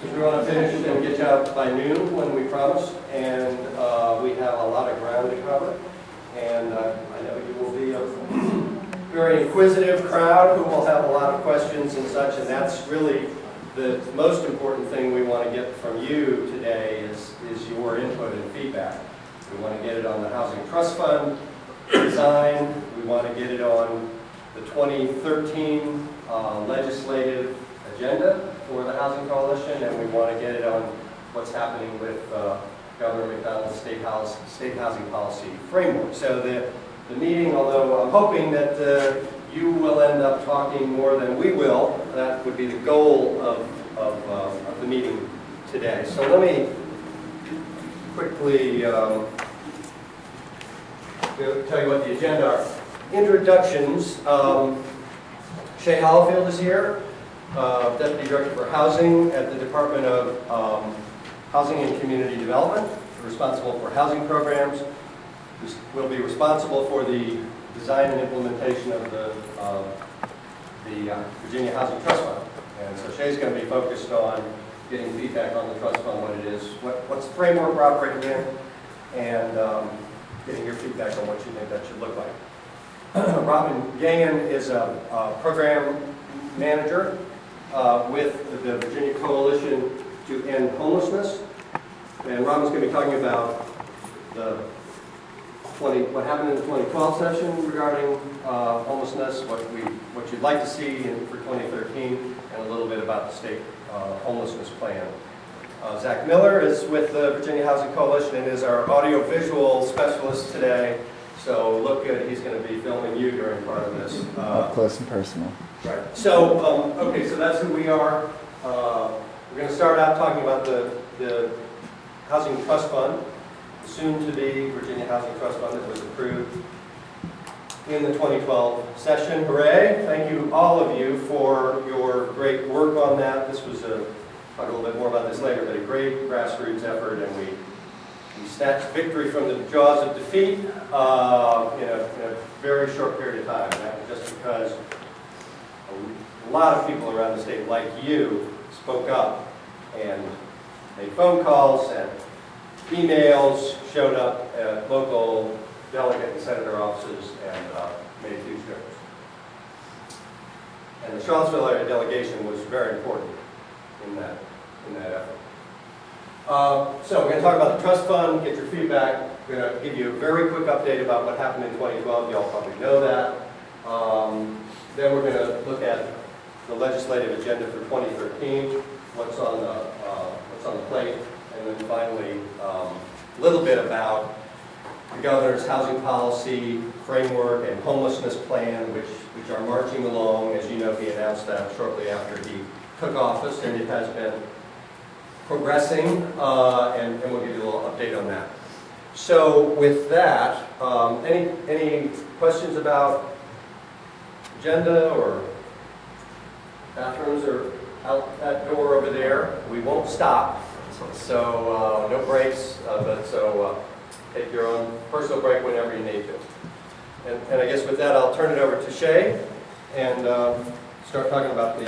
Because we want to finish and get you out by noon when we promised, and we have a lot of ground to cover. And I know you will be a very inquisitive crowd who will have a lot of questions and such, and that's really the most important thing we want to get from you today is your input and feedback. We want to get it on the Housing Trust Fund design. We want to get it on the 2013 legislative agenda for the Housing Coalition, and we want to get it on what's happening with Governor McDonald's state housing policy framework. So the meeting, although I'm hoping that you will end up talking more than we will, that would be the goal of the meeting today. So let me quickly tell you what the agenda are. Introductions. Shay Hollifield is here, Deputy Director for Housing at the Department of Housing and Community Development, responsible for housing programs. Will be responsible for the design and implementation of the Virginia Housing Trust Fund. And so Shay's going to be focused on getting feedback on the trust fund, what it is, what's the framework we're operating in, and getting your feedback on what you think that should look like. Robin Gahan is a program manager with the Virginia Coalition to End Homelessness. And Robin's going to be talking about what happened in the 2012 session regarding homelessness, what you'd like to see for 2013, and a little bit about the state homelessness plan. Zach Miller is with the Virginia Housing Coalition and is our audiovisual specialist today. So look good, he's going to be filming you during part of this. Up close and personal. Right. So, okay, so that's who we are. We're going to start out talking about the Housing Trust Fund, soon-to-be Virginia Housing Trust Fund that was approved in the 2012 session. Hooray! Thank you, all of you, for your great work on that. This was talk a little bit more about this later, but a great grassroots effort, and we snatched victory from the jaws of defeat in a very short period of time. And that was just because a lot of people around the state, like you, spoke up and made phone calls and emails, showed up at local delegate and senator offices, and made a huge difference. And the Charlottesville area delegation was very important in that effort. So we're going to talk about the trust fund, get your feedback. We're going to give you a very quick update about what happened in 2012. You all probably know that. Then we're going to look at the legislative agenda for 2013, what's on the plate, and then finally a little bit about the governor's housing policy framework and homelessness plan, which are marching along. As you know, he announced that shortly after he took office, and it has been progressing, and we'll give you a little update on that. So with that, any questions about agenda or bathrooms or out that door over there? We won't stop, so no breaks, take your own personal break whenever you need to. And I guess with that, I'll turn it over to Shay and start talking about the